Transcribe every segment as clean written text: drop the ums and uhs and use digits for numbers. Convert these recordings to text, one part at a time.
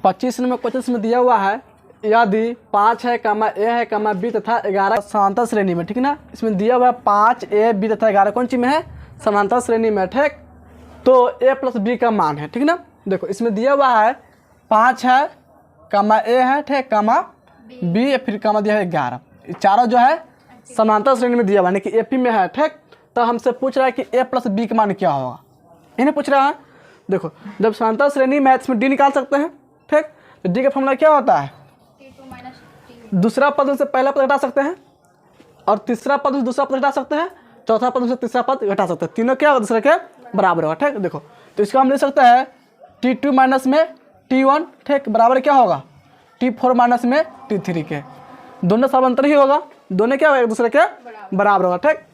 25 number question में दिया हुआ है यदि 5 है कमा ए है कमा बी तथा 11 समांतर श्रेणी में, ठीक ना। इसमें दिया हुआ है 5 ए बी तथा 11 कौन चीज में है, समांतर श्रेणी में, ठीक। तो ए प्लस बी का मान है, ठीक ना। देखो इसमें दिया हुआ है 5 है कमा ए है, ठीक, कमा बी, फिर कमा दिया है 11। चारों जो है समांतर श्रेणी में दिया हुआ है कि एपी में है, ठीक। तो हमसे पूछ रहा है कि ए प्लस बी का मान क्या होगा, इन्हें पूछ रहा है। देखो जब समांतर श्रेणी में है इसमें डी निकाल सकते हैं, ठीक। तो डी का फॉर्मूला क्या होता है, दूसरा पद से पहला पद घटा सकते हैं, और तीसरा पद से दूसरा पद घटा सकते हैं, चौथा पद से तीसरा पद घटा सकते हैं। तीनों क्या होगा, दूसरे के बराबर होगा, ठीक। देखो तो इसको हम ले सकते हैं T2 माइनस में T1, ठीक, बराबर क्या होगा T4 माइनस में T3 के। दोनों समांतर ही होगा, दोनों क्या होगा, एक दूसरे के बराबर होगा, ठीक।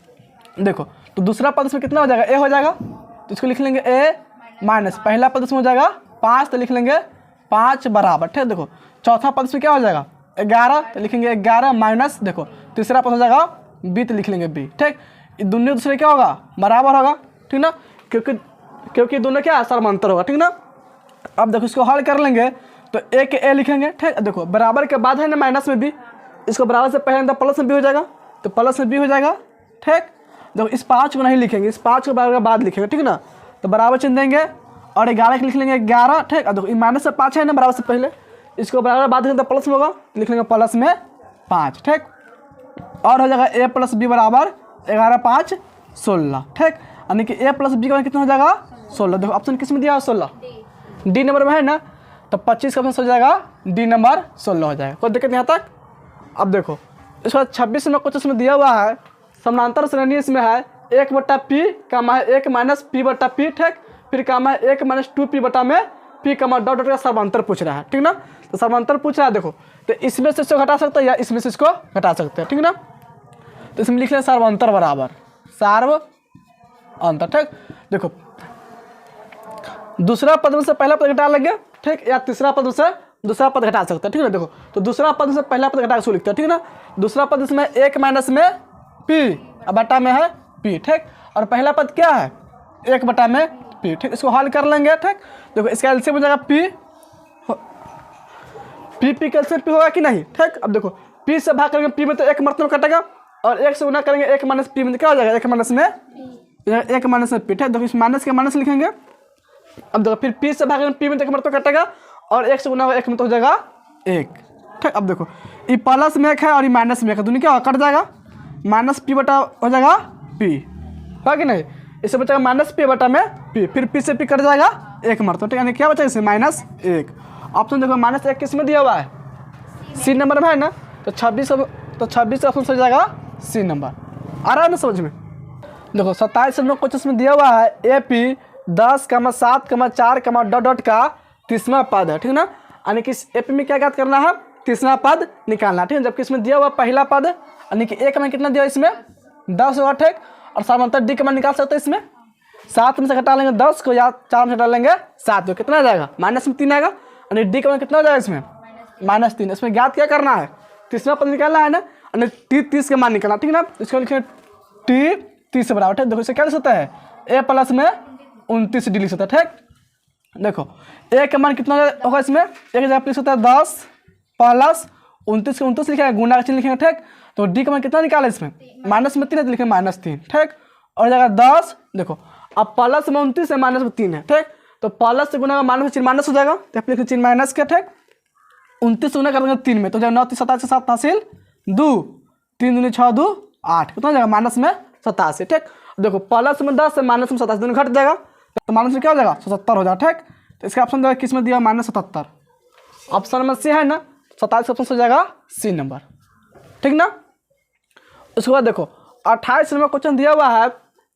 देखो तो दूसरा पद इसमें कितना हो जाएगा, ए हो जाएगा, तो इसको लिख लेंगे ए माइनस, पहला पद इसमें हो जाएगा 5, तो लिख लेंगे 5 बराबर, ठीक। देखो चौथा पद इसमें क्या हो जाएगा 11, तो लिखेंगे 11 माइनस, देखो तीसरा पद हो जाएगा बी, तो लिख लेंगे बी, ठीक। दोनों दूसरे क्या होगा, बराबर होगा, ठीक ना, क्योंकि दोनों क्या समांतर होगा, ठीक ना। अब देखो इसको हल कर लेंगे तो ए के ए लिखेंगे, ठीक। देखो बराबर के बाद है ना माइनस में बी, इसको बराबर से पहले अंदर प्लस में बी हो जाएगा, तो प्लस में बी हो जाएगा, ठीक। देखो इस 5 को नहीं लिखेंगे, इस 5 को बराबर के बाद लिखेंगे, ठीक ना। तो बराबर चिन्ह देंगे और 11 के लिख लेंगे 11, ठीक। देखो ये माइनस से 5 है ना बराबर से पहले, इसको बराबर बाद लिखेंगे तो प्लस में होगा, लिख लेंगे प्लस में 5, ठीक। और हो जाएगा ए प्लस बी बराबर 11 5 16, ठीक। यानी कि ए प्लस बी का कितना हो जाएगा 16। देखो ऑप्शन किस में दिया है 16, डी नंबर में है ना, तो 25 का ऑप्शन हो जाएगा डी नंबर 16 हो जाएगा। कोई दिक्कत यहाँ तक। अब देखो इसके बाद 26 नंबर क्वेश्चन में दिया हुआ है समानांतर श्रेणी इसमें है 1/p कामा है 1 माइनस पी बटा पी, ठीक। फिर कामा है 1 माइनस 2p बटा में p कामा डॉट डॉट का समांतर पूछ रहा है, ठीक ना। तो समांतर पूछ रहा है, देखो तो इसमें से इसको घटा सकते हैं या इसमें से इसको घटा सकते हैं, ठीक ना। तो इसमें लिख लें सर्वांतर बराबर सार्व अंतर, ठीक। देखो दूसरा पद में से पहला पद घटा लेंगे, ठीक, या तीसरा पद से दूसरा पद घटा सकते हैं, ठीक है। देखो तो दूसरा पद से पहला पद घटा के लिखते हैं, ठीक ना। दूसरा पद इसमें 1 माइनस में p बटा में है p, ठीक। और पहला पद क्या है 1 बटा में p, ठीक। इसको हल कर लेंगे, ठीक। देखो इसका एलसीएम हो जाएगा p का एलसीएम p होगा कि नहीं, ठीक। अब देखो p से भाग करेंगे p में तो 1 मरतबा कटेगा, और 1 से गुना करेंगे 1 माइनस p में क्या हो जाएगा 1 माइनस में p, ठीक। देखो इस माइनस के माइनस लिखेंगे। अब देखो फिर p से भागेंगे p में तो 1 मरतबा कटेगा, और 1 से गुना 1 में तो हो जाएगा 1, ठीक। अब देखो ये प्लस में 1 है और ये माइनस में 1 है, दोनों क्या कट जाएगा, माइनस p बटा हो जाएगा p, है कि नहीं। इससे बचेगा माइनस p बटा में p, फिर p से p कट जाएगा 1 मरतबा, ठीक। यानी क्या बचेगा इसमें -1। ऑप्शन देखो -1 किस में दिया हुआ है, सी नंबर में है ना, तो 26 का ऑप्शन हो जाएगा सी नंबर। आ रहा है ना समझ में। देखो 27 नंबर क्वेश्चन में दिया हुआ है AP 10, 7, 4, डॉट डॉट का तीसरा पद है, ठीक ना। यानी कि AP में क्या ज्ञात करना है, तीसरा पद निकालना, ठीक है। जबकि इसमें दिया हुआ पहला पद यानी कि एक में कितना दिया इसमें 10 होगा, ठीक। और समांतर डी का मान निकाल सकते हैं इसमें, 7 में से घटा लेंगे 10 को, या 4 में से घटा लेंगे 7 को, कितना आ जाएगा -3 आएगा। यानी डी का मान कितना हो जाएगा इसमें -3। इसमें ज्ञात क्या करना है, तीसरा पद निकालना है ना, यानी टी 30 का मान निकालना, ठीक ना। इसको लिखेंगे टी 30 से बराबर, ठीक। देखो इसे क्या लिख सकता है ए प्लस में 29 डी लिख सकता है, ठीक। देखो ए का मान कितना होगा इसमें, एक जगह लिख सकता है 10 प्लस 29 को 29 लिखेंगे, गुणा का चिन्ह लिखेंगे, ठीक। तो डी का मान कितना निकाले इसमें माइनस में 3 है, तो लिखेंगे -3, ठीक। और जगह 10, देखो अब प्लस में 29 है माइनस में 3 है, ठीक। तो प्लस से गुना का माइनस में चिन्ह माइनस हो जाएगा, तो आप लिखेंगे चिन्ह माइनस के, ठीक। 29 गुना कर देंगे 3 में, तो जब 9 27 7 हासिल 2, 3 दूनी 6 2 8, कितना हो जाएगा -87, ठीक। देखो प्लस में 10 से माइनस में 27 दोनों घट जाएगा, तो माइनस में क्या हो जाएगा 77 हो जाएगा, ठीक। तो इसका ऑप्शन जो किस में दिया -77, ऑप्शन नंबर सी है ना, 27 ऑप्शन हो जाएगा सी नंबर, ठीक ना। उसके बाद देखो 28 नंबर क्वेश्चन दिया हुआ है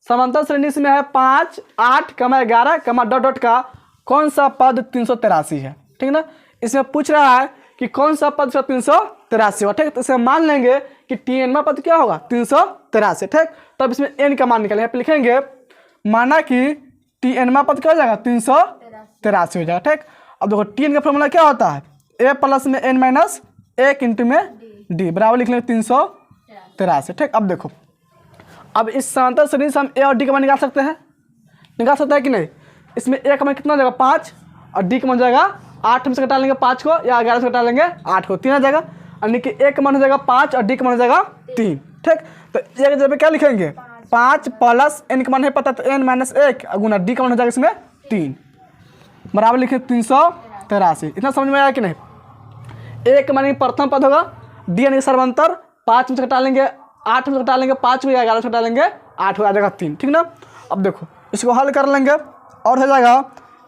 समांतर श्रेणी में है 5, 8, 11, डॉट डॉट का कौन सा पद 383 है, ठीक ना। इसमें पूछ रहा है कि कौन सा पद 383 होगा, ठीक। तो इसे मान लेंगे कि TN पद क्या होगा 383, ठीक। तब इसमें n का मान निकालेंगे, यहाँ पे लिखेंगे माना कि TN पद क्या हो जाएगा 383 हो जाएगा, ठीक। अब देखो TN का फॉर्मूला क्या होता है, a प्लस में n माइनस 1 इंटू में d बराबर लिख लेंगे 383, ठीक। अब देखो अब इस समांतर श्रेणी से हम a और d का मान निकाल सकते हैं कि नहीं। इसमें a का मान कितना हो जाएगा 5 और d का मान जाएगा 8 में से घटा लेंगे 5 को या 11 से घटा लेंगे 8 को, 3 आ जाएगा। यानी कि ए का मान हो जाएगा 5 और डी का मान हो जाएगा 3। ठीक, तो एक जगह पे क्या लिखेंगे 5 प्लस एन का मान है पता, तो एन माइनस 1 गुना डी का मान हो जाएगा इसमें 3 बराबर लिखे 383। इतना समझ में आया कि नहीं। ए का मान प्रथम पद होगा, डी यानी सर्वांतर, 5 में से घटा लेंगे 8 में से घटा लेंगे 5 को या 11 से घटा लेंगे 8 हो जाएगा 3। ठीक ना। अब देखो इसको हल कर लेंगे और हो जाएगा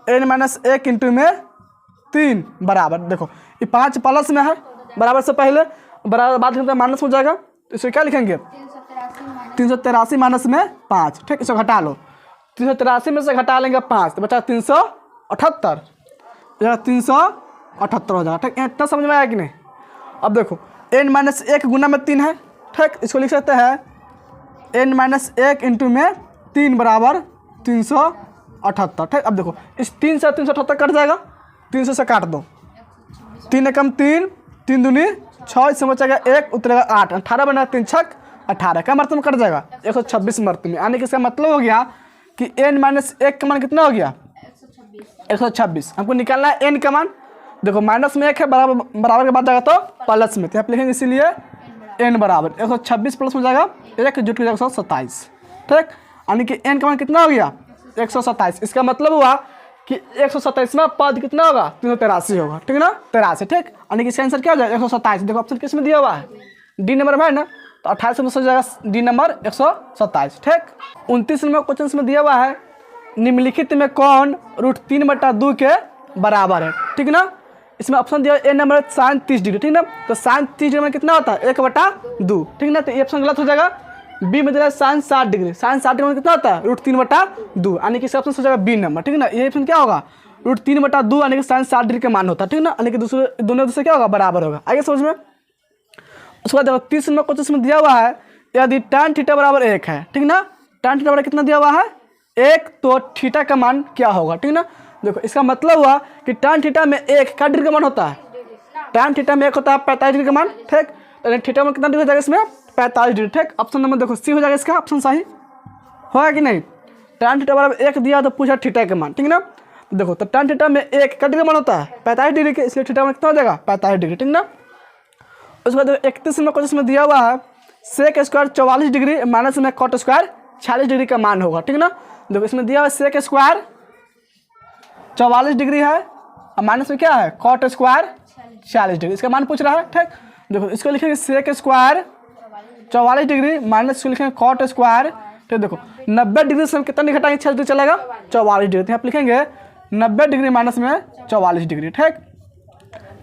एन माइनस 1 इंटू में 3 बराबर, देखो ये 5 प्लस में है बराबर से पहले, बराबर बाद में माइनस हो जाएगा, तो इसको क्या लिखेंगे 383 माइनस में 5। ठीक, इसको घटा लो, 383 में से घटा लेंगे 5 तो बचा 378, 378 हो जाएगा। ठीक, इतना समझ में आया कि नहीं। अब देखो एन माइनस 1 गुना में 3 है। ठीक, इसको लिख सकते हैं एन माइनस 1 इंटू में 3 बराबर 378। ठीक, अब देखो इस 3 से 378 कट जाएगा, 300 से काट दो, 3 एकम 3, 3 दूनी 6, इससे बचेगा 1 उतरेगा 8, 18 बना 3 छक 18 का मर्तबा कट जाएगा 126 मर्तबे में। यानी कि इसका मतलब हो गया कि एन माइनस 1 का मान कितना हो गया 126। हमको निकालना है एन का मान, देखो माइनस में 1 है बराबर के बाद जाएगा तो प्लस में, तो यहाँ लिखेंगे इसीलिए एन बराबर 126 प्लस में जाएगा 1 जुट हो जाएगा 127। ठीक, यानी कि एन का मान कितना हो गया 127। इसका मतलब हुआ कि 127वां पद कितना होगा 383 होगा। ठीक ना, 83। ठीक, यानी कि इसका आंसर क्या हो जाएगा 127। देखो ऑप्शन किस में दिया हुआ है, डी नंबर में है ना, तो 28 में हो जाएगा डी नंबर 127। ठीक, 29 नंबर क्वेश्चन में दिया हुआ है निम्नलिखित में कौन √3/2 के बराबर है। ठीक ना, इसमें ऑप्शन दिया ए नंबर sin 30 डिग्री। ठीक ना, तो sin 30 डिग्री में कितना होता है 1/2। ठीक ना, तो ये ऑप्शन गलत हो जाएगा। बी में दिया है sin 60 डिग्री, sin 60 डिग्री में कितना होता है √3/2, यानी कि इसका ऑप्शन हो जाएगा बी नंबर। ठीक ना, ये ऑप्शन क्या होगा √3/2 यानी कि sin 60 डिग्री का मान होता है। ठीक ना, यानी कि दोनों दूसरे क्या होगा बराबर होगा। आगे समझ में। उसके बाद देखो 30 नंबर क्वेश्चन में दिया हुआ है यदि tan थीटा बराबर 1 है। ठीक ना, tan थीटा बराबर कितना दिया हुआ है 1, तो थीटा का मान क्या होगा। ठीक ना, देखो इसका मतलब हुआ कि tan थीटा में 1 का डिग्री का मान होता है, tan थीटा में 1 होता है 45 डिग्री का मान। ठीक, तो थीटा में कितना डिग्री हो जाएगा इसमें 45 डिग्री। ठीक, ऑप्शन नंबर देखो सी हो जाएगा इसका ऑप्शन सही होगा कि नहीं। tan थीटा बराबर 1 दिया तो पूछा थीटा का मान। ठीक ना, तो देखो तो tan थीटा में 1 का डिग्री मान होता है 45 डिग्री के, इसलिए थीटा में कितना हो जाएगा 45 डिग्री। ठीक ना, उसके बाद 31 नंबर क्वेश्चन में दिया हुआ है सेक स्क्वायर 44 डिग्री माइनस में कॉट स्क्वायर 46 डिग्री का मान होगा। ठीक ना, देखो इसमें दिया हुआ है सेक स्क्वायर 44 डिग्री है और माइनस में क्या है कॉट स्क्वायर 46 डिग्री, इसका मान पूछ रहा है। ठीक, देखो इसको लिखेंगे सेक स्क्वायर 44 डिग्री माइनस इसको लिखेंगे कॉट स्क्वायर। ठीक, देखो 90 डिग्री से हम कितना नहीं घटाएंगे 6 डिग्री चलेगा 44 डिग्री, तो यहाँ लिखेंगे 90 डिग्री माइनस में 44 डिग्री। ठीक,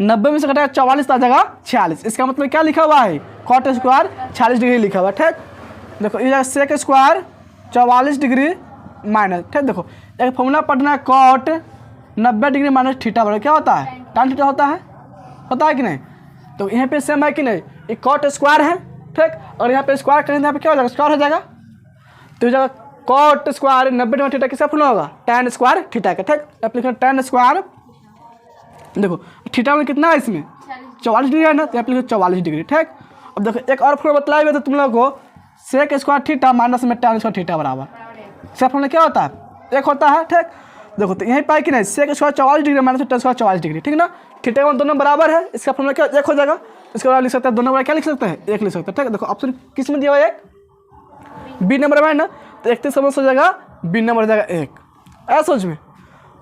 90 में से घटाएगा 44 आ जाएगा 46, इसका मतलब क्या लिखा हुआ है कॉट स्क्वायर 46 डिग्री लिखा हुआ है। ठीक, देखो ये सेक स्क्वायर 44 डिग्री माइनस। ठीक, देखो एक फॉर्मूला पढ़ना है कॉट 90 डिग्री माइनस थीटा बराबर क्या होता है tan थीटा होता है कि नहीं। तो यहाँ पे सेम है कि नहीं, ये कॉट स्क्वायर है। ठीक, और यहाँ पे स्क्वायर करेंगे यहाँ पे क्या हो जाएगा स्क्वायर हो जाएगा, तो जगह कॉट स्क्वायर 90 डिग्री थीटा किसका फॉर्मूला होगा tan स्क्वायर थीटा का। ठीक, एप्लीकेशन tan स्क्वायर, देखो थीटा में कितना है इसमें 44 डिग्री है ना, तो एप्लीकेशन 44 डिग्री। ठीक, अब देखो एक और फॉर्मूला बताया हुआ तो तुम लोग को सेक स्क्वायर थीटा माइनस में tan स्क्वायर थीटा बराबर, इसका फॉर्मूला क्या होता है 1 होता है। ठीक, देखो तो यहीं पाए कि नहीं sec square 44 degree minus tan square 44 degree. ठीक ना, थीटा का दोनों बराबर है, इसका फॉर्मूला क्या 1 हो जाएगा। इसके बाद लिख सकते हैं दोनों बराबर क्या लिख सकते हैं 1 लिख सकते हैं। ठीक, देखो ऑप्शन किस में दिया हुआ है 1 बी नंबर में है ना, तो 31 समझ हो जाएगा बी नंबर हो जाएगा 1 ऐसा सोच में।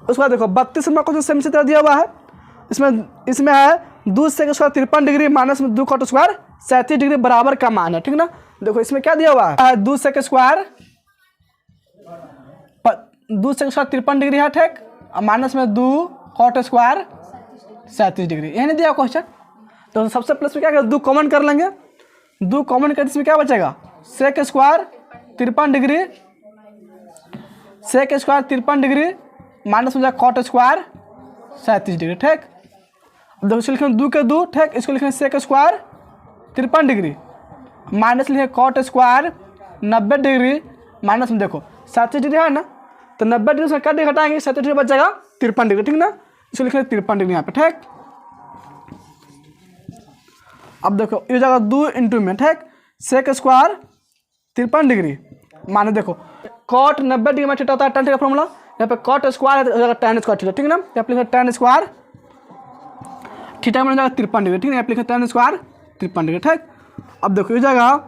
उसके बाद देखो 32 नंबर क्वेश्चन सेम से तरह दिया हुआ है, इसमें है 2 सेक स्क्वायर 53 डिग्री माइनस में 2 कॉट स्क्वायर 37 डिग्री बराबर का मान है। ठीक ना, देखो इसमें क्या दिया हुआ है 2 सेक स्क्वायर 53 डिग्री है। ठीक, माइनस में 2 कॉट स्क्वायर 37 डिग्री, यही नहीं दिया क्वेश्चन। तो सबसे प्लस में क्या करें 2 कॉमन कर लेंगे, 2 कॉमन कर इसमें क्या बचेगा sec square 53 degree sec square 53 degree minus में जाएगा कॉट स्क्वायर 37 डिग्री। ठीक, देखो इसको लिखेंगे 2 के 2। ठीक, इसको लिखेंगे सेक स्क्वायर 53 डिग्री माइनस लिखेंगे कॉट स्क्वायर 90 डिग्री माइनस में देखो 37 डिग्री है ना, तो 90 डिग्री से कट डिग्री घटाएंगे 37 डिग्री बच जाएगा 53 डिग्री। ठीक ना, इसको लिखेंगे 53 डिग्री यहाँ पे। ठीक, अब देखो ये जगह 2 इंटू में। ठीक, सेक स्क्वायर 53 डिग्री माने देखो कॉट 90 डिग्री में थीटा होता है tan थीटा फॉर्मूला, यहाँ पे कॉट स्क्वायर है तो tan स्क्वायर थीटा। ठीक ना, यहाँ पे tan स्क्वायर थीटा का मान हो जाएगा 53 डिग्री, ठीक है। यहाँ पे लिखे tan स्क्वायर 53 डिग्री, ठीक। अब देखो इस जगह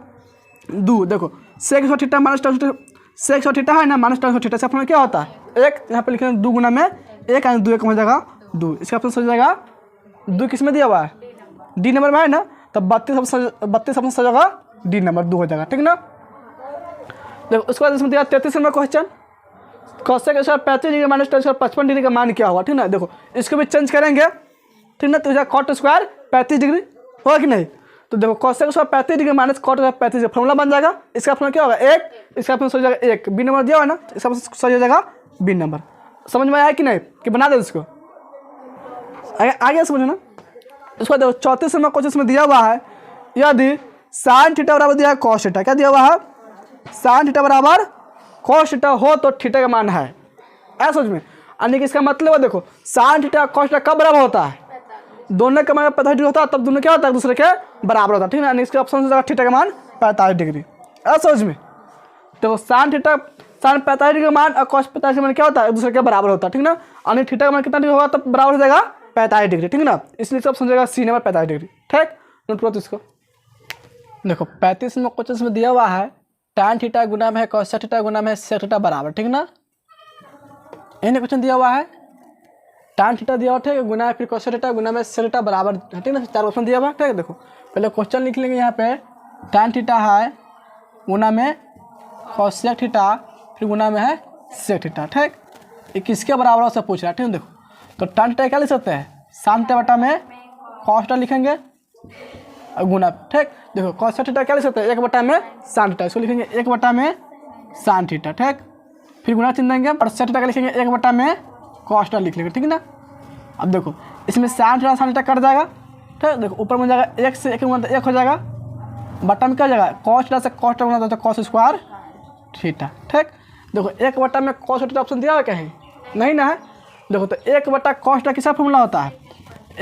दो, देखो sec square theta minus tan square, sec square theta है ना माइनस tan स्क्वायर थीटा से अपना क्या होता है 1, यहाँ पे लिखे 2 गुना में 1 2 1 हो जाएगा 2, इसका ऑप्शन हो जाएगा 2 किस में दिया हुआ है डी नंबर में है ना, तब 32 ऑप्शन हो जाएगा डी नंबर 2 हो जाएगा, ठीक ना। देखो उसके बाद इसमें दिया 33 number question, cosec square 35 degree minus tan square 55 degree का मान क्या होगा, ठीक ना। देखो इसको भी चेंज करेंगे, ठीक ना, तो जाएगा कॉट स्क्वायर 35 डिग्री होगा कि नहीं। तो देखो cosec square 35 degree minus cot square 35 degree formula बन जाएगा, इसका फॉर्मूला क्या होगा 1, इसका फॉर्मूला सही हो जाएगा 1, बी नंबर दिया हुआ है ना, इसका सही हो जाएगा बी नंबर। समझ में आया कि नहीं, कि बना दे उसको आगे समझो ना। उसको देखो 34 नंबर क्वेश्चन में दिया हुआ है, यदि साइन थीटा बराबर दिया है कॉस थीटा, क्या दिया हुआ है साइन थीटा बराबर कॉस थीटा हो तो थीटा का मान है, ऐसा समझ में। यानी कि इसका मतलब है देखो साइन थीटा कॉस थीटा कब बराबर होता है, दोनों का मान 45 डिग्री होता है, तब दोनों क्या होता है दूसरे के बराबर होता है, ठीक है ना। इसके ऑप्शन हो जाएगा थीटा का मान 45 डिग्री, ऐसा समझ में। तो साइन 45 डिग्री का मान और कॉस 45 डिग्री मान क्या होता है दूसरे के बराबर होता है, ठीक ना। यानी थीटा का मान कितना डिग्री होगा तब बराबर हो जाएगा 45 डिग्री, ठीक ना। इसलिए सब समझेगा सी नंबर 45 डिग्री, ठीक। नोट करो इसको। देखो 35 में क्वेश्चन में दिया हुआ है tan थीटा गुना में है cos थीटा गुना में है sec थीटा बराबर, ठीक ना। इन्हें क्वेश्चन दिया हुआ है tan थीटा दिया हुआ, ठीक है, गुना है फिर cos थीटा गुना में sec थीटा बराबर, ठीक ना। 4 ऑप्शन दिया हुआ है, ठीक है। देखो पहले क्वेश्चन लिख लेंगे, यहाँ पे tan थीटा है गुना में cos थीटा फिर गुना में है sec थीटा, ठीक। ये किसके बराबर है उससे पूछ रहा है, ठीक है। देखो तो tan थीटा क्या लिख सकते हैं sin थीटा बटा में cos थीटा लिखेंगे गुना, ठीक। देखो cos थीटा क्या लिख सकते हैं 1 बटा में sin थीटा, इसको लिखेंगे 1 बटा में sin थीटा, ठीक। फिर गुना चिन्ह देंगे और sec थीटा का लिखेंगे 1 बटा में cos थीटा लिख लेंगे, ठीक ना। अब देखो इसमें sin थीटा कट जाएगा, ठीक। देखो ऊपर में जाएगा 1 से 1 गुना तो 1 हो जाएगा, बटा में क्या हो जाएगा cos थीटा से cos थीटा गुना तो cos स्क्वायर थीटा, ठीक। देखो 1 बटा में cos थीटा ऑप्शन दिया हुआ कहीं नहीं ना है। देखो तो 1 बटा cos थीटा किसका फॉर्मूला होता है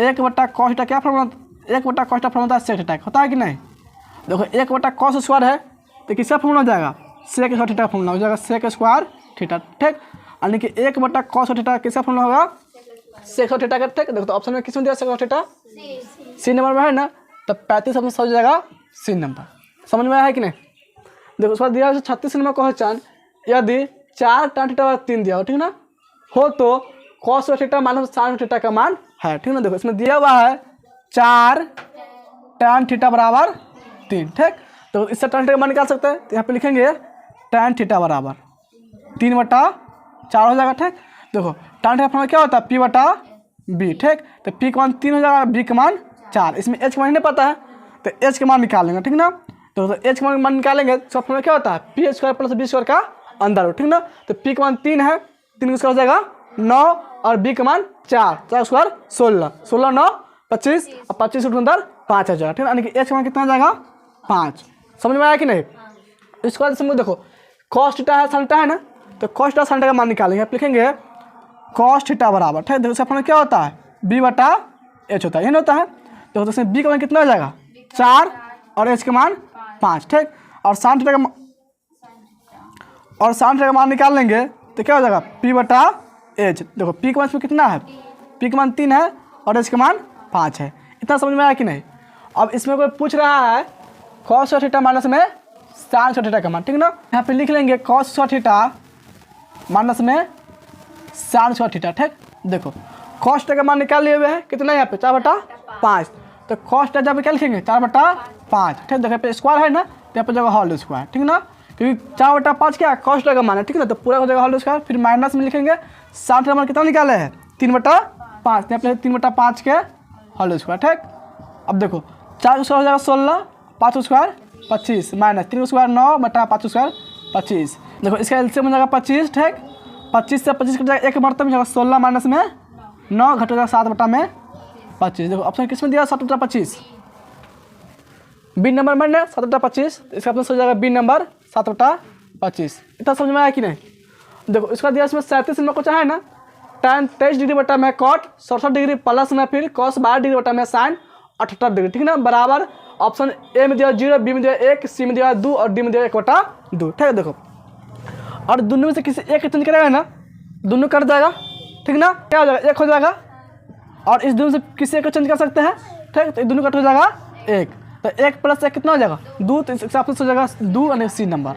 1 बटा cos थीटा क्या फॉर्मूला 1 बटा cos theta formula sec theta होता है कि नहीं। देखो 1 बटा cos स्क्वायर है तो किसका फॉर्मूला हो जाएगा sec स्क्वायर थीटा का फॉर्मूला हो जाएगा sec स्क्वायर थीटा, ठीक। यानी कि 1 बटा cos थीटा किसका फॉर्मूला होगा sec स्क्वायर थीटा का, ठीक। देखो तो ऑप्शन में किस में दिया sec square theta C number में है ना, तब 35 ऑप्शन हो जाएगा सी नंबर। समझ में आया है कि नहीं। देखो उसके बाद दिया 36 नंबर क्वेश्चन, यदि 4 tan थीटा बराबर 3 दिया हो, ठीक ना, हो तो cos theta minus sin theta का मान है, ठीक ना। देखो इसमें दिया हुआ है 4 tan थीटा बराबर 3, ठीक। तो इससे tan थीटा का मान निकाल सकते हैं, तो यहाँ पे लिखेंगे tan थीटा बराबर 3 बटा 4 हो जाएगा, ठीक। देखो tan थीटा फॉर्मूला क्या होता है p बटा b, ठीक। तो p का मान 3 हो जाएगा, b का मान 4, इसमें h का मान नहीं पता है तो h का मान निकाल लेंगे, ठीक ना। तो h का मान निकालेंगे तो फॉर्मूला क्या होता है p square plus b square का अंदर, ठीक ना। तो p का मान 3 है, 3 का स्क्वायर हो जाएगा 9 और b का मान 4 स्क्वायर 16, 16 9 25 और 25 अंदर 5 आ जाएगा, ठीक है। यानी कि h का मान कितना आ जाएगा 5। समझ में आया कि नहीं। इसके बाद समझो देखो cos थीटा है sin थीटा है ना, तो cos थीटा sin थीटा का मान निकालेंगे, आप लिखेंगे cos थीटा बराबर, ठीक है। देखो इसका फॉर्मूला क्या होता है b बटा h होता है, ये नहीं होता है। देखो तो इसमें b का मान कितना आ जाएगा 4 और h का मान 5, ठीक। और sin थीटा का मान निकाल लेंगे तो क्या हो जाएगा p बटा h। देखो p का मान इसमें कितना है p का मान 3 है और h का मान 5 है। इतना समझ में आया कि नहीं। अब इसमें कोई पूछ रहा है cos थीटा माइनस में sin थीटा का मान, ठीक ना। यहाँ पे लिख लेंगे cos थीटा माइनस में sin थीटा, ठीक। देखो cos थीटा का मान निकाल लिए हुए हैं कितना यहाँ पे 4 बटा 5, तो cos थीटा जहाँ पे क्या लिखेंगे 4 बटा 5, ठीक। देखो पे स्क्वायर है ना तो यहाँ पे जगह होल स्क्वायर, ठीक ना, क्योंकि 4 बटा 5 क्या cos थीटा का मान है, ठीक ना। तो पूरा हो जाएगा होल स्क्वायर, फिर माइनस में लिखेंगे sin थीटा मान कितना निकाले हैं 3 बटा 5, यहाँ पे 3 बटा 5 के होल स्क्वायर, ठीक। अब देखो 4 स्क्वायर हो जाएगा 16, 5 स्क्वायर 25 माइनस 3 स्क्वायर 9 बटा 5 स्क्वायर 25। देखो इसका एलसीएम हो जाएगा 25, ठीक। 25 से 25 कट जाएगा 1 बर्तन में जाएगा 16 माइनस में 9 घट जाएगा 7 बटा में 25। देखो ऑप्शन किस में दिया 7 बटा 25 बी नंबर में 7 बटा 25, इसका ऑप्शन हो जाएगा बी नंबर 7 बटा 25। इतना समझ में आया कि नहीं। देखो इसका दिया इसमें 37 नंबर को चाहे ना tan 23 डिग्री बटा में cot 67 डिग्री प्लस में फिर cos 12 डिग्री बटा में sin 78 डिग्री, ठीक ना, बराबर ऑप्शन ए में दिया 0, बी में दिया 1, सी में दिया 2 और डी में दिया 1 बटा 2, ठीक है। देखो और दोनों में से किसी एक चेंज करेगा ना दोनों कट जाएगा, ठीक ना, क्या हो जाएगा 1 हो जाएगा और इस दोनों से किसी एक को चेंज कर सकते हैं, ठीक। तो ये दोनों कट हो जाएगा 1, तो 1 + 1 कितना हो जाएगा 2, तो इस हिसाब से हो जाएगा 2 यानी सी नंबर।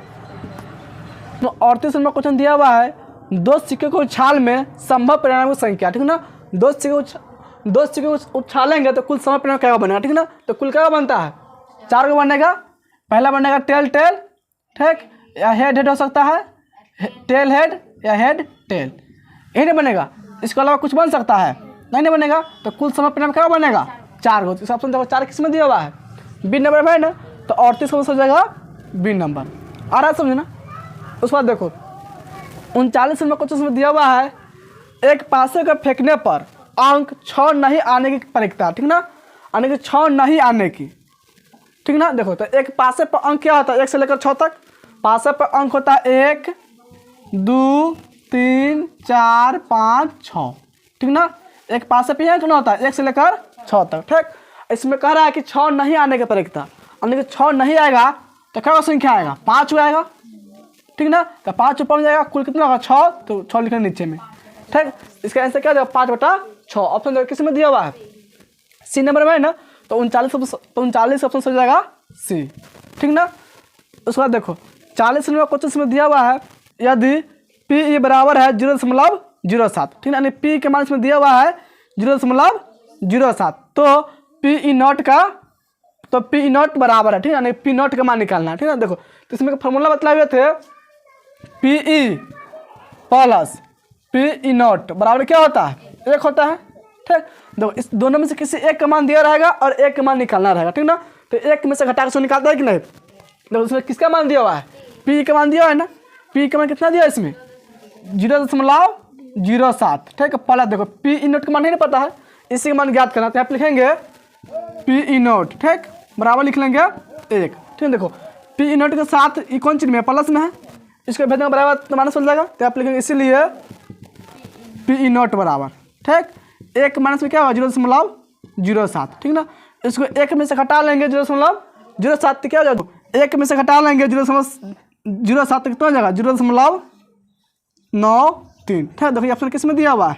तो 38 नंबर क्वेश्चन दिया हुआ है, 2 सिक्के को उछाल में संभव परिणाम की संख्या, ठीक ना। 2 सिक्के को उछालेंगे तो कुल संभव परिणाम क्या बनेगा, ठीक ना। तो कुल क्या बनता है 4 को बनेगा। पहला बनेगा टेल, ठीक, या हेड हो सकता है, टेल हेड या हेड टेल, यही नहीं बनेगा। इसके अलावा कुछ बन सकता है, नहीं बनेगा। तो कुल संभव परिणाम क्या बनेगा 4 को। इस ऑप्शन देखो 4 किस में दिया हुआ है, बी नंबर में है ना। तो 38 का हो जाएगा बी नंबर। आ रहा है समझे ना। उसके बाद देखो 39 नंबर क्वेश्चन में दिया हुआ है, एक पासे का फेंकने पर अंक 6 नहीं आने की परीक्षा, ठीक ना, यानी कि 6 नहीं आने की, ठीक ना। देखो तो एक पासे पर अंक क्या होता है 1 से लेकर 6 तक। पासे पर अंक होता है 1 2 3 4 5 6, ठीक ना। एक पासे पे अंक ना होता है 1 से लेकर 6 तक, ठीक। इसमें कह रहा है कि 6 नहीं आने की परीक्षा, यानी कि 6 नहीं आएगा तो क्या संख्या आएगा 5 आएगा, ठीक ना। तो 5 ऊपर जाएगा, कुल कितना होगा 6, तो 6 लिखना नीचे में, ठीक। इसका आंसर क्या जाएगा 5/6। ऑप्शन किस में दिया हुआ है सी नंबर में है ना। तो 39 ऑप्शन हो जाएगा सी, ठीक ना। उसके बाद देखो 40 नंबर क्वेश्चन में दिया हुआ है, यदि पी बराबर है 0.07, ठीक ना, यानी पी के मान इसमें दिया हुआ है 0.07, तो पी नॉट का बराबर है, ठीक है, यानी पी नॉट का मान निकालना है, ठीक है। देखो तो इसमें फॉर्मूला बतलाए हुए थे, P E plus P not बराबर क्या होता है 1 होता है, ठीक। देखो इस दोनों में से किसी एक का मान दिया रहेगा और एक का मान निकालना रहेगा, ठीक ना। तो एक में से घटा के निकालता है कि नहीं। देखो इसमें किसका मान दिया हुआ है पी का मान दिया हुआ है ना। पी का मान कितना दिया है इसमें 0.07, ठीक है। पहला देखो पी नॉट का मान नहीं पता है, इसी का मान ज्ञात करना। तो यहाँ पे लिखेंगे पी नॉट, ठीक, बराबर लिख लेंगे 1, ठीक है। देखो पी नॉट के साथ ये कौन चीज में प्लस में है, इसको भेजना बराबर तो माइनस हो जाएगा। तो आप लिखेंगे इसीलिए पी नॉट बराबर, ठीक, 1 माइनस में क्या होगा 0.07, ठीक ना। इसको 1 में से घटा लेंगे 0.07 तो क्या हो जाएगा, 1 में से घटा लेंगे 0.07 कितना हो जाएगा 0.93, ठीक। देखो ऑप्शन किस में दिया हुआ है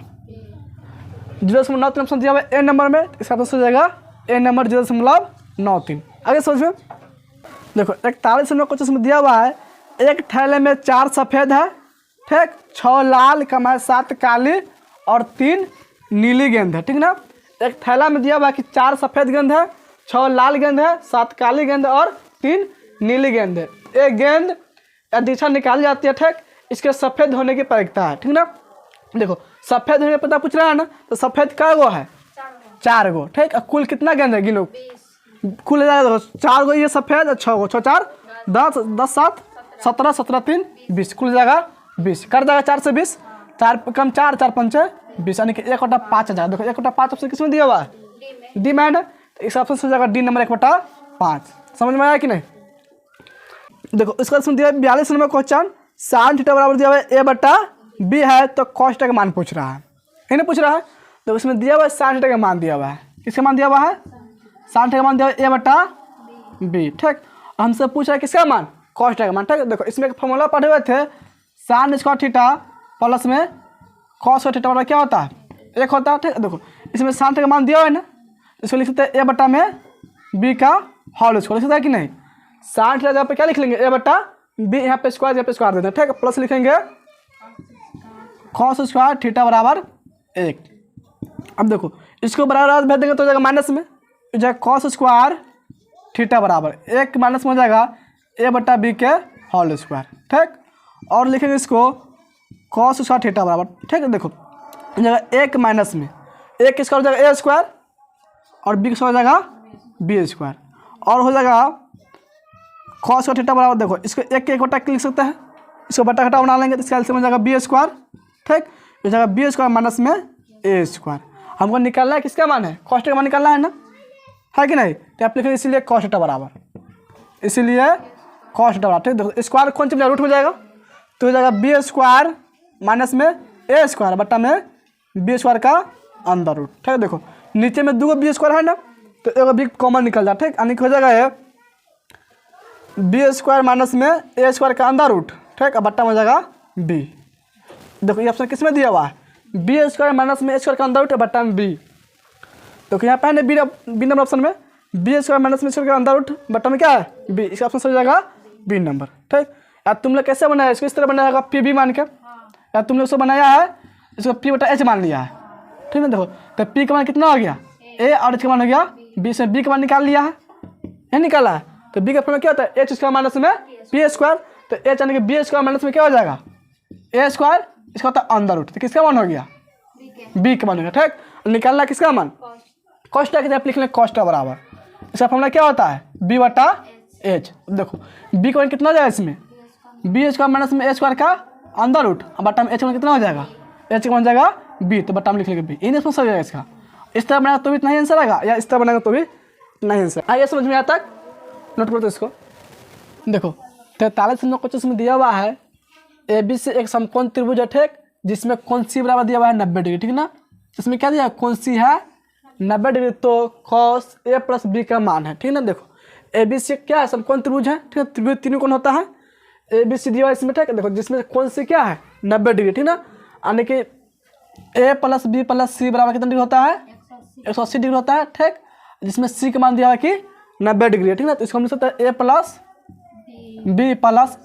0.93 ऑप्शन दिया हुआ है ए नंबर में। इसका ऑप्शन हो जाएगा ए नंबर 0.93। आगे समझ में देखो 41 नंबर क्वेश्चन में दिया हुआ है, एक थैले में 4 सफ़ेद है, ठीक, 6 लाल 7 काली और 3 नीली गेंद है, ठीक ना। एक थैला में दिया हुआ है कि 4 सफ़ेद गेंद है, 6 लाल गेंद है, 7 काली गेंद और 3 नीली गेंद है। एक गेंद या दिशा निकाली जाती है, ठीक, इसके सफ़ेद होने की परीक्षा है, ठीक ना। देखो सफ़ेद होने का पता पूछ रहा है ना, तो सफ़ेद कै गो है 4 गो, ठीक। कुल कितना गेंद है गिनो, कुल 4 गो ये सफ़ेद, 6 गो 6 4 10 10 7 17 17 3 20, कुल जाएगा 20, कर जाएगा 4 से 20, 4 कम 4 4 5 20, यानी कि 1/5 आ जाएगा। देखो 1/5 ऑप्शन किसमें दिया हुआ है डी में है ना। तो इस ऑप्शन से हो जाएगा डी नंबर 1/5। समझ में आया कि नहीं। देखो इसका ऑप्शन दिया है 42 नंबर क्वेश्चन, साइन थीटा बराबर दिया हुआ है a/b है, तो कॉस थीटा का मान पूछ रहा है, नहीं पूछ रहा है। तो इसमें दिया हुआ है साइन थीटा का मान दिया हुआ है, किसका मान दिया हुआ है साइन थीटा का मान दिया हुआ है a/b, ठीक। हमसे पूछ रहा है किसका मान कॉस थीटा का मान, ठीक। देखो इसमें एक फॉर्मूला पढ़े हुए थे, साइन स्क्वायर थीटा प्लस में कॉस थीटा बराबर क्या होता है 1 होता है, ठीक। देखो इसमें साइन थीटा का मान दिया हुआ है ना, इसको लिख सकते हैं a/b का होल स्क्वायर, लिख सकते हैं कि नहीं। साइन थीटा जगह पे क्या लिख लेंगे a/b, यहाँ पे स्क्वायर देते हैं, ठीक। प्लस लिखेंगे कॉस स्क्वायर थीटा बराबर 1। अब देखो इसको बराबर भेज देंगे तो जाएगा माइनस में, जाएगा कॉस स्क्वायर थीटा बराबर 1 माइनस में हो जाएगा a/b के होल स्क्वायर, ठीक। और लिखेंगे इसको कॉस स्क्वायर थीटा बराबर, ठीक है। देखो जगह 1 माइनस में 1 स्क्वायर हो जाएगा a स्क्वायर और b स्क्वायर हो जाएगा b स्क्वायर, और हो जाएगा कॉस स्क्वायर थीटा बराबर, देखो इसको 1 1 बटा लिख सकते हैं, इसको बटा घटा बना लेंगे तो इसका एलसीएम हो जाएगा b स्क्वायर, ठीक। इस जगह b स्क्वायर माइनस में a स्क्वायर। हमको निकालना है किसका मान है कॉस थीटा का मान निकालना है ना, है कि नहीं। तो आप लिखेंगे इसीलिए कॉस थीटा बराबर, इसीलिए कॉस थीटा बराबर, ठीक। देखो स्क्वायर कौन चीज रूट में जाएगा तो हो जाएगा b स्क्वायर माइनस में a स्क्वायर बटा में b स्क्वायर का अंदर रूट, ठीक है। देखो नीचे में 2 b स्क्वायर है ना, तो एक b कॉमन निकल जाए, ठीक, यानी कि हो जाएगा ये b स्क्वायर माइनस में a स्क्वायर का अंदर रूट, ठीक, अब बट्टा में हो जाएगा b। देखो ये ऑप्शन किस में दिया हुआ है b स्क्वायर माइनस में a स्क्वायर का अंदर रूट बट्टा में b, तो यहाँ पे है ना बी नंबर ऑप्शन में बी स्क्वायर माइनस में स्क्वायर का अंदर रूट बटा में क्या है बी, इसका ऑप्शन हो जाएगा बी नंबर। ठीक, यार तुम लोग कैसे बनाया इसको, इस तरह बनाएगा पी बी मान के, यार तुम लोग इसको बनाया है इसको पी बटा एच मान लिया है। ठीक है, देखो तो पी का मान कितना हो गया ए और एच का मान हो गया बी, से बी का मान निकाल लिया है, ये निकाला है। तो बी का फॉर्मूला क्या होता है एच स्क्वायर माइनस में पी स्क्वायर, तो एच यानी कि बी स्क्वायर माइनस में क्या हो जाएगा ए स्क्वायर, इसका होता है अंदर रूट, तो किसका मान हो गया बी का मान हो गया। ठीक, निकालना किसका मान कॉस्टा की लिख लें कॉस्टा बराबर, इसका फॉर्मूला क्या होता है बी बटा एच। देखो बी का मान कितना हो जाएगा इसमें बी स्क्वायर माइनस में ए स्क्वायर का अंदर रूट, बटा में एच का मान कितना हो जाएगा एच का मान जाएगा बी, तो बटा में लिख लेंगे बी, इन आंसर हो जाएगा इसका। इस तरह बनाएगा तो भी इतना ही आंसर आएगा, या इस तरह बनाएगा तो भी इतना ही आंसर आइए। समझ में आता तक नोट करो तो इसको देखो 43 नंबर क्वेश्चन में दिया हुआ है ए बी से एक समकोण त्रिभुज है। ठीक, जिसमें कौन सी बराबर दिया हुआ है 90 डिग्री। ठीक ना, इसमें क्या दिया है कौन सी है 90 डिग्री, तो कॉस ए प्लस बी का मान है। ठीक ना, देखो ए बी सी क्या है समकोण त्रिभुज है। ठीक है, त्रिभुज तीनों कौन होता है ए बी सी दिया हुआ इसमें। ठीक, देखो जिसमें कौन सी क्या है 90 डिग्री। ठीक ना, यानी कि ए प्लस बी प्लस सी बराबर कितना डिग्री होता है 180 डिग्री होता है। ठीक, जिसमें सी का मान दिया हुआ कि 90 डिग्री है। ठीक ना, तो इसको हम लिख सकते हैं ए प्लस बी प्लस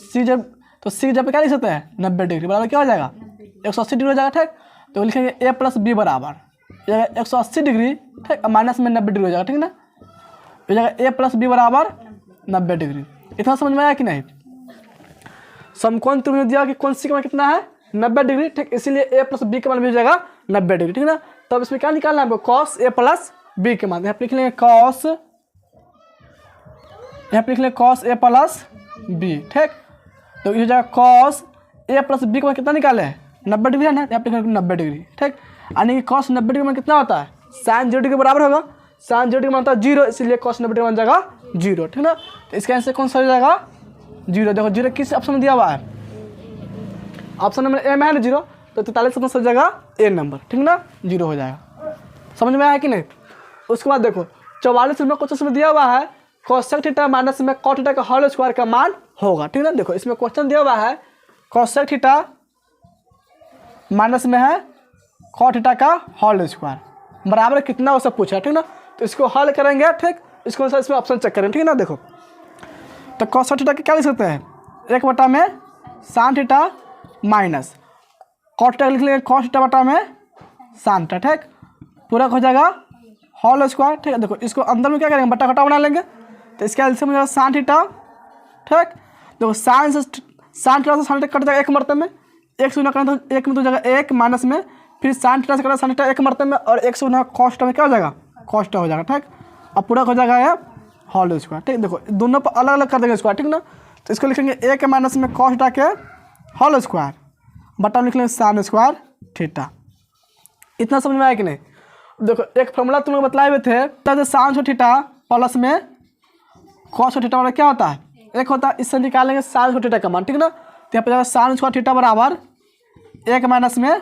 सी, जब तो सी जब क्या लिख सकते हैं 90 डिग्री बराबर क्या हो जाएगा 180 डिग्री हो जाएगा। ठीक, तो लिखेंगे ए प्लस बी बराबर 180 डिग्री। ठीक, माइनस में 90 डिग्री हो जाएगा। ठीक ना, हो जाएगा ए प्लस बी बराबर 90 डिग्री। इतना समझ में आया कि नहीं। समकोण त्रिभुज दिया कि कौन सी का मान कितना है 90 डिग्री। ठीक, इसीलिए ए प्लस बी का मान भी हो जाएगा 90 डिग्री। ठीक ना, तब इसमें क्या निकालना है हमको कॉस ए प्लस बी के मान, यहाँ पे लिख लेंगे कॉस, यहाँ पे लिख लेंगे कॉस ए प्लस बी। ठीक, तो ये हो जाएगा कॉस ए प्लस बी का मान कितना निकाले 90 डिग्री है ना, यहाँ पे लिख लेंगे 90 डिग्री। ठीक, यानी कि कॉस 90 डिग्री में कितना होता है साइन 0 डिग्री के बराबर होगा, साइन 0 डिग्री में होता है 0, इसीलिए कॉस 90 डिग्री बन जाएगा 0। ठीक ना, तो इसका आंसर कौन सा हो जाएगा 0। देखो 0 किस ऑप्शन में दिया हुआ है ऑप्शन नंबर ए में है ना 0, तो 43 ऑप्शन हो जाएगा ए नंबर। ठीक ना, 0 हो जाएगा। समझ में आया कि नहीं। उसके बाद देखो 44 नंबर क्वेश्चन में दिया हुआ है कोसेक थीटा माइनस में कॉट थीटा का होल स्क्वायर का मान होगा। ठीक ना, देखो इसमें क्वेश्चन दिया हुआ है कोसेक थीटा माइनस में है कॉट थीटा का होल स्क्वायर बराबर कितना वो सब पूछा। ठीक ना, तो इसको हल करेंगे। ठीक, इसको इसमें ऑप्शन चेक करेंगे। ठीक ना, देखो तो कोसेक थीटा के क्या लिख सकते हैं 1 बटा में sine theta minus cot theta लिख लेंगे कॉस थीटा बटा में साइन थीटा। ठीक, पूरा हो जाएगा होल स्क्वायर। ठीक है, देखो इसको अंदर में क्या करेंगे बटा घटा बना लेंगे, तो इसका एलसीएम हो जाएगा साइन थीटा। ठीक, देखो साइन थीटा से साइन थीटा कट जाएगा एक मरतबे में, एक से गुना करें तो एक में तो जाएगा एक माइनस में, फिर साइन थीटा से करें साइन थीटा एक मरतबे में, और एक से गुना कॉस थीटा में क्या हो जाएगा कॉस थीटा हो जाएगा। ठीक, अब पूरा हो जाएगा ये होल स्क्वायर। ठीक, देखो दोनों पर अलग अलग कर देंगे स्क्वायर। ठीक ना, तो इसको लिखेंगे एक माइनस में कॉस थीटा के होल स्क्वायर बटा में लिख लेंगे साइन स्क्वायर थीटा। इतना समझ में आया कि नहीं। देखो एक फॉर्मूला तुम लोग बतलाए हुए थे साइन थीटा प्लस में कॉस थीटा वाला क्या होता है एक होता है, इससे निकालेंगे साइन थीटा का मान। ठीक ना, तो यहाँ पर जाएगा साइन स्क्वायर थीटा बराबर 1 माइनस में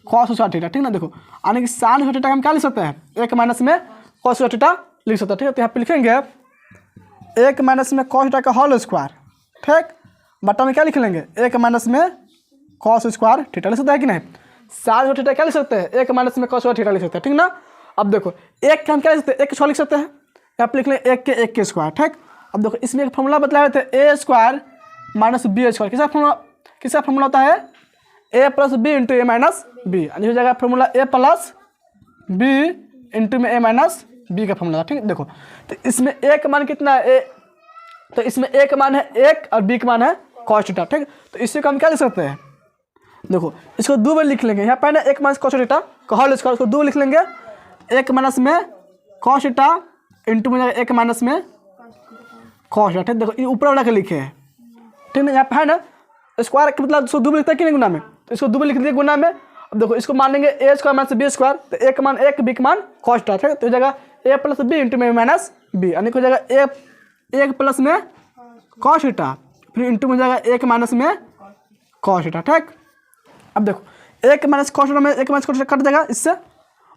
कॉस स्क्वायर थीटा। ठीक ना, देखो यानी कि साइन थीटा हम क्या लिख सकते हैं 1 माइनस में कॉस स्क्वायर थीटा लिख सकते हैं। ठीक है, तो यहाँ पे लिखेंगे 1 माइनस में कॉस थीटा का होल स्क्वायर। ठीक, बटा में क्या लिख लेंगे 1 माइनस में कॉस स्क्वायर थीटा लिख सकते हैं कि नहीं। साइन थीटा क्या लिख सकते हैं 1 माइनस में कॉस स्क्वायर थीटा लिख सकते हैं। ठीक ना, अब देखो एक का हम क्या लिख सकते हैं 1 के 6 लिख सकते हैं, यहाँ पे लिख लें 1 के स्क्वायर। ठीक, अब देखो इसमें एक फॉर्मूला बतलाए थे ए स्क्वायर माइनस बी स्क्वायर, किसका फॉर्मूला होता है ए प्लस बी इंटू ए माइनस बी, यानी हो जाएगा फॉर्मूला ए प्लस बी इंटू में ए माइनस बी का फॉर्मूला। ठीक, देखो तो इसमें ए का मान कितना है ए, तो इसमें ए का मान है 1 और बी का मान है कॉस थीटा। ठीक, तो इससे हम क्या लिख सकते हैं देखो इसको 2 बार लिख लेंगे, यहाँ पे ना 1 माइनस कॉस थीटा का होल स्क्वायर, उसको 2 बार लिख लेंगे 1 माइनस में कॉस थीटा इंटू में 1 माइनस में कॉस थीटा। देखो ये ऊपर वाला के लिखे हैं। ठीक है, यहाँ पे है ना स्क्वायर का मतलब इसको 2 बार लिखता है कि नहीं गुना में, तो इसको 2 बार लिख दिए गुना में। अब देखो इसको मान लेंगे ए स्क्वायर माइनस बी स्क्वायर, तो ए का मान 1 बी का मान कॉस थीटा। ठीक, तो हो जाएगा ए प्लस बी इंटू में माइनस बी, यानी हो जाएगा ए 1 प्लस में कॉस थीटा फिर इंटू में जाएगा 1 माइनस में कॉस थीटा। ठीक, अब देखो 1 माइनस कॉस थीटा में 1 माइनस कॉस थीटा कट जाएगा, इससे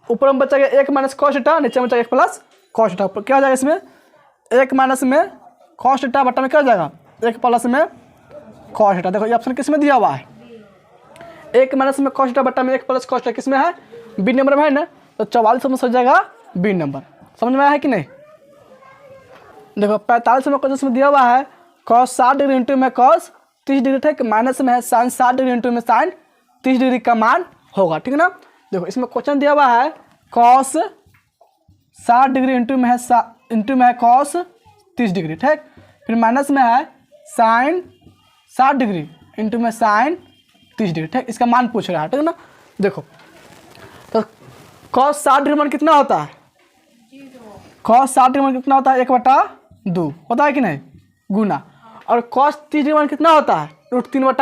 ऊपर में बचेगा 1 माइनस कॉस थीटा, नीचे में बचेगा 1 प्लस कॉस थीटा। ऊपर क्या हो जाएगा इसमें 1 माइनस में कॉस थीटा बटा में क्या हो जाएगा 1 प्लस में कॉस थीटा। देखो ये ऑप्शन किस में दिया हुआ है 1 माइनस में कॉस थीटा बटा में 1 प्लस कॉस थीटा किस में है बी नंबर में है ना, तो 44 में हो जाएगा बी नंबर। समझ में आया है कि नहीं? देखो 45 में क्वेश्चन में दिया हुआ है cos 60 डिग्री इंटू में cos 30 डिग्री, ठीक, माइनस में है sin 60 डिग्री इंटू में sin 30 डिग्री का मान होगा, ठीक है ना। देखो इसमें क्वेश्चन दिया हुआ है cos 60 डिग्री इंटू में है cos 30 डिग्री, ठीक, फिर माइनस में है sin 60 डिग्री इंटू में sin 30 डिग्री, ठीक, इसका मान पूछ रहा है, ठीक है ना। देखो तो cos 60 डिग्री मान कितना होता है? cos 60 डिग्री मान कितना होता है? 1/2 होता है कि नहीं, गुना। और cos 30 डिग्री मान कितना होता है? √3/2,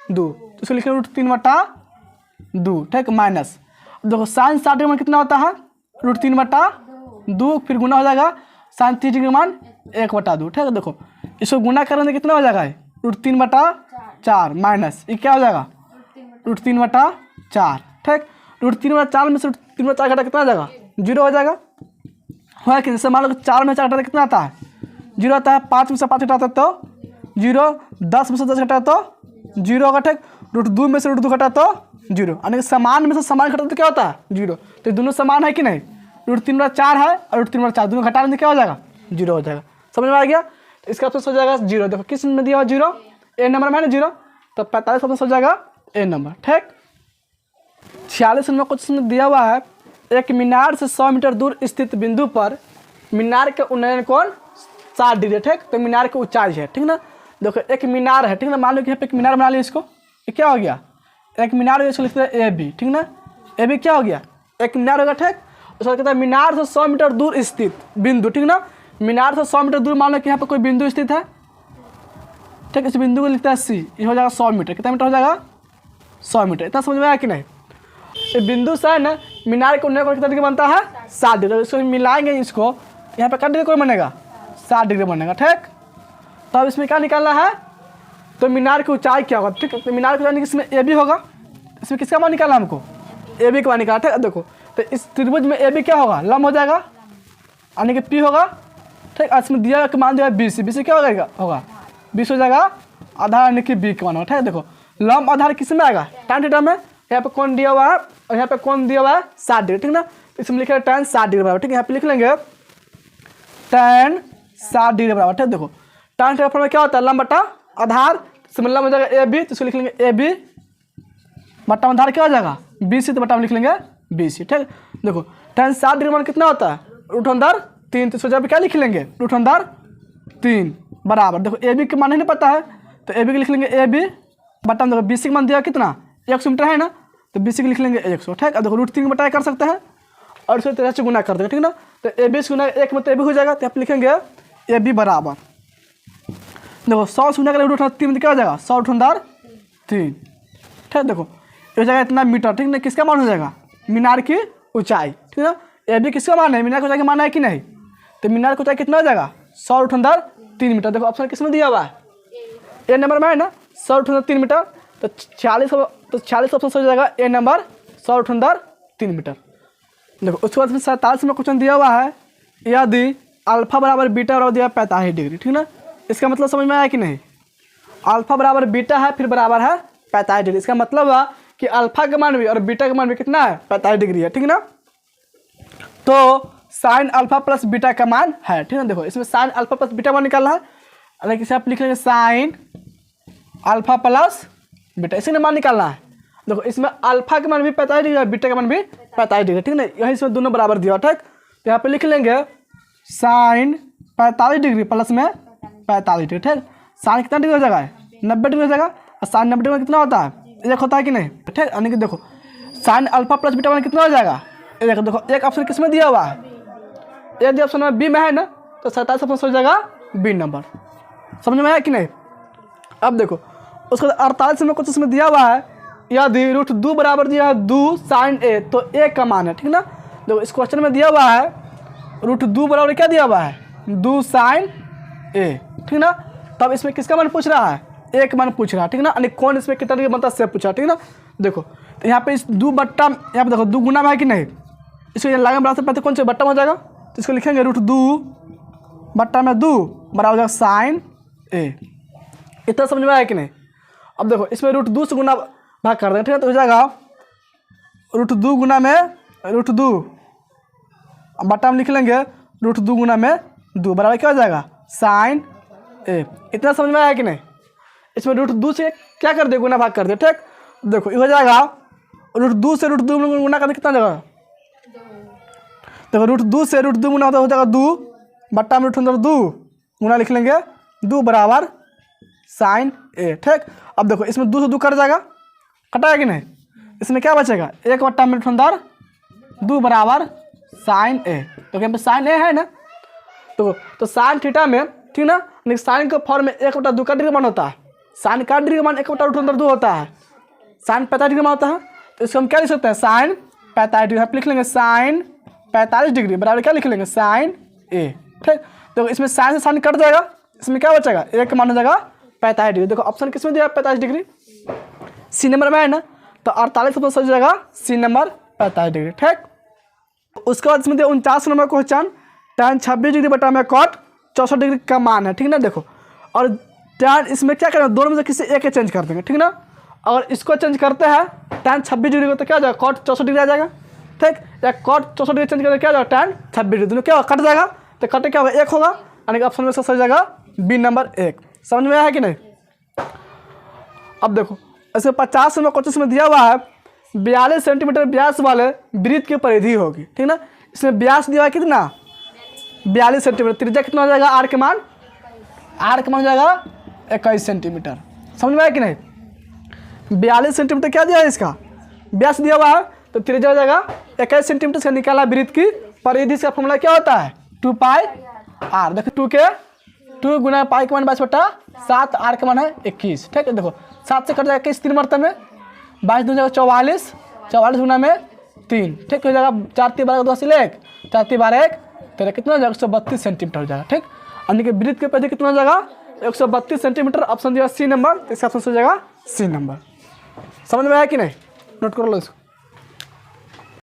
तो इसको लिखें √3/2, ठीक, माइनस। देखो sin 60 डिग्री मान कितना होता है? √3/2, फिर गुना हो जाएगा sin 30 डिग्री मान 1/2, ठीक है। देखो इसको गुना करने से कितना हो जाएगा? √3/4 माइनस ये क्या हो जाएगा? √3/4, ठीक। √3/4 में से √3/4 घटा कितना आ जाएगा? 0 हो जाएगा। हुआ कि जैसे मान लो 4 में 4 घटाते कितना आता है? 0 आता है। 5 में से 5 घटाते तो 0, 10 में से 10 घटाते तो 0 होगा, ठीक। √2 में से √2 घटाते तो 0, यानी समान में से समान घटाते तो क्या होता है? 0। तो दोनों समान है कि नहीं? √3/4 है और √3/4 दोनों घटाने से क्या हो जाएगा? 0 हो जाएगा। समझ में आ गया? तो इसका ऑप्शन हो जाएगा 0। देखो किस में दिया हुआ 0? ए नंबर में है ना 0, तो 45 ऑप्शन हो जाएगा ए नंबर, ठीक। 46 नंबर क्वेश्चन दिया हुआ है एक मीनार से 100 मीटर दूर स्थित बिंदु पर मीनार के उन्नयन कोण 60 डिग्री, ठीक, तो मीनार की ऊंचाई है, ठीक ना। देखो एक मीनार है, ठीक ना, मान लो कि यहाँ पे एक मीनार बना लिया, इसको ये क्या हो गया? एक मीनार, इसको लिखते हैं ए बी, ठीक ना। ए बी क्या हो गया? एक मीनार होगा, ठीक। उसका कहता है मीनार से 100 मीटर दूर स्थित बिंदु, ठीक ना। मीनार से 100 मीटर दूर मान लो कि यहाँ पे कोई बिंदु स्थित है, ठीक, इस बिंदु को लिखता है सी, ये हो जाएगा 100 मीटर। कितना मीटर हो जाएगा? 100 मीटर। इतना समझ में आया कि नहीं? ये बिंदु से है ना मीनार के उन्नयन कोण कितना डिग्री बनता है? 60 डिग्री। इसको मिलाएंगे, इसको यहाँ पे कितना डिग्री कोण बनेगा? 60 डिग्री बनेगा, ठीक। तो अब इसमें क्या निकालना है? तो मीनार की ऊंचाई क्या होगा, ठीक है। तो मीनार की ऊंचाई इसमें ए बी होगा, इसमें किसका मान निकालना हमको? ए बी का मान निकाला, ठीक है। देखो तो इस त्रिभुज में ए बी क्या होगा? लंब हो जाएगा, यानी कि पी होगा, ठीक। इसमें दिया मान दिया बी सी, बी सी क्या हो जाएगा? होगा 20 हो जाएगा, आधार यानी कि बी का मान होगा, ठीक है। देखो लंब आधार किस में आएगा? tan थीटा में। यहाँ पे कौन दिया हुआ है और यहाँ पे कौन दिया हुआ है? 60 डिग्री, ठीक ना। इसमें लिखेगा tan 60 डिग्री बराबर, ठीक है। यहाँ पे लिख लेंगे tan 60 डिग्री बराबर, ठीक है। देखो tan थीटा में क्या होता है? लंब बटा आधार, इसमें लंब हो जाएगा ए बी, तो इसको लिख लेंगे ए बी बटा आधार क्या हो जाएगा? बी सी, तो बटा में लिख लेंगे बी सी, ठीक। देखो tan 60 डिग्री मान कितना होता है? √3, तो सोचा क्या लिख लेंगे? √3 बराबर। देखो ए बी के मान नहीं पता है, तो ए बी के लिख लेंगे ए बी बटा, देखो बी सी का मान दिया कितना? 100 मीटर है ना, तो बी सी के लिख लेंगे 100, ठीक है। देखो √3 बटाया कर सकते हैं और इसको 13 से गुना कर देंगे, ठीक ना। तो ए बी से गुना 1 में तो ए बी हो जाएगा, तो आप लिखेंगे ए बी बराबर, देखो 100 से गुना करेंगे √3 में क्या हो जाएगा? 100 3, ठीक। देखो ये हो जाएगा इतना मीटर, ठीक ना। किसका मान हो जाएगा? मीनार की ऊंचाई, ठीक है। ए बी किसका मान है? मीनार की ऊंचाई का मान है कि नहीं? तो मीनार की ऊंचाई कितना हो जाएगा? 100/3 मीटर। देखो ऑप्शन किस में दिया हुआ है? ए नंबर में है ना 100/3 मीटर, तो 46 ऑप्शन हो जाएगा ए नंबर 100/3 मीटर। देखो उसके बाद 47 में क्वेश्चन दिया हुआ है यदि अल्फा बराबर बीटा बराबर दिया 45 डिग्री, ठीक ना। इसका मतलब समझ में आया कि नहीं? अल्फा बराबर बीटा है, फिर बराबर है 45 डिग्री। इसका मतलब हुआ कि अल्फा का मान भी और बीटा का मान भी कितना है? 45 डिग्री है, ठीक ना। तो साइन अल्फा प्लस बीटा का मान है, ठीक है। देखो इसमें साइन अल्फा प्लस बीटा मान निकालना है, अलग से आप लिख लेंगे साइन अल्फा प्लस बीटा, इसी ने मान निकालना है। देखो इसमें अल्फा का मान भी 45 डिग्री है, बीटा का मान भी 45 डिग्री, ठीक है ना। यही इसमें दोनों बराबर दिया, ठीक। तो यहाँ पे लिख लेंगे साइन 45 डिग्री प्लस में 45 डिग्री, ठीक। साइन कितना डिग्री हो जाएगा? 90 डिग्री हो जाएगा। और साइन 90 डिग्री कितना होता है? 1 होता है कि नहीं, ठीक। यानी कि देखो साइन अल्फा प्लस बीटा मान कितना हो जाएगा? देखो एक ऑप्शन किस में दिया हुआ है? यदि ऑप्शन में बी में है ना, तो 27 ऑप्शन हो जाएगा बी नंबर। समझ में आया कि नहीं? अब देखो उसके बाद 48 में कुछ उसमें दिया हुआ है यदि √2 बराबर दिया है 2 साइन ए, तो ए का मान है, ठीक ना। देखो इस क्वेश्चन में दिया हुआ है √2 बराबर क्या दिया हुआ है? 2 साइन ए, ठीक ना। तब इसमें किसका मान पूछ रहा है? ए का मान पूछ रहा है, ठीक ना। यानी कौन इसमें कितना डिग्री बनता है से पूछा, ठीक ना। देखो तो यहाँ पे इस 2 बट्टा, यहाँ पे देखो 2 गुना में है कि नहीं, इसको लगा बड़ा से पहले कौन से बट्टा में हो जाएगा, तो इसको लिखेंगे √2 बट्टा में 2 बराबर हो जाएगा साइन ए। इतना समझ में आया कि नहीं? अब देखो इसमें √2 से गुना भाग कर देंगे, ठीक है। तो हो जाएगा √2 गुना में √2 बटा में लिख लेंगे रूट 2 गुना में 2 बराबर क्या हो जाएगा साइन ए। इतना समझ में आया कि नहीं? इसमें रूट 2 से क्या कर दे गुना भाग कर दे। ठीक, देखो ये हो जाएगा रूट 2 से रूट 2 गुना कर दे कितना जगह, देखो रूट 2 से रूट 2 गुना होता हो जाएगा 2 बट्टा में रूट अंदर 2 गुना लिख लेंगे 2 बराबर साइन ए। ठीक, अब देखो इसमें 2 से 2 कट जाएगा, कटाया कि नहीं? इसमें क्या बचेगा 1 बट्टा में रूट अंदर 2 बराबर साइन ए। तो यहाँ पे साइन ए है ना, तो साइन थीटा में ठीक ना, साइन के फॉर्म में 1 बटा 2 का डिग्री मान होता है, साइन का डिग्री मान 1 बटा रूट अंदर 2 होता है, साइन 45 डिग्री मान होता है। तो इसको हम क्या लिख सकते हैं साइन 45 डिग्री, यहाँ पे लिख लेंगे साइन 45 डिग्री बराबर क्या लिख लेंगे साइन ए। ठीक, देखो इसमें साइन से साइन कट जाएगा, इसमें क्या बचेगा 1 मान हो जाएगा 45 डिग्री। देखो ऑप्शन किसमें दिया 45 डिग्री, सी नंबर में है ना, तो 48 सब सही जाएगा सी नंबर 45 डिग्री। ठीक, उसके बाद इसमें 49 नंबर क्वेश्चन tan 26 डिग्री बटा में कॉट 64 डिग्री का मान है। ठीक ना, देखो और tan इसमें क्या करेंगे दोनों में से किसी एक चेंज कर देंगे। ठीक ना, अगर इसको चेंज करते हैं tan 26 डिग्री को तो क्या हो जाएगा कॉट 64 डिग्री आ जाएगा। ठीक, या कॉट 64 डिग्री चेंज करके क्या हो जाएगा tan 26 डिग्री, दोनों क्या होगा कट जाएगा, तो कटे क्या होगा 1 होगा, यानी कि ऑप्शन में से सही जाएगा बी नंबर 1। समझ में आया है कि नहीं? अब देखो इसमें 50 नंबर क्वेश्चन में दिया हुआ है 42 सेंटीमीटर व्यास वाले वृत्त की परिधि होगी। ठीक ना, इसमें व्यास दिया है कितना 42 सेंटीमीटर, त्रिज्या कितना हो जाएगा आर के मान हो जाएगा 21 सेंटीमीटर। समझ में आया कि नहीं? 42 सेंटीमीटर क्या दिया है इसका व्यास दिया हुआ है, तो त्रिज्या हो जाएगा 21 सेंटीमीटर से निकाला वृत्त की परिधि। इसका फॉर्मूला क्या होता है 2 पाई आर। देखो 2 गुना पाई के मान 22/7, आर के मान है 21। ठीक है, देखो 7 से कट जाएगा 21 3 बर्तन में 22 हो जाएगा 44 गुना में 3। ठीक हो जाएगा 4 3 12 2 से 1 4 3 12 1 तेरा कितना हो जाएगा 132 सेंटीमीटर हो जाएगा। ठीक, यानी कि वृत्त के परिधि कितना हो जाएगा 132 सेंटीमीटर। ऑप्शन दिया सी नंबर, तो इसका ऑप्शन हो जाएगा सी नंबर। समझ में आया कि नहीं? नोट कर लो इसको।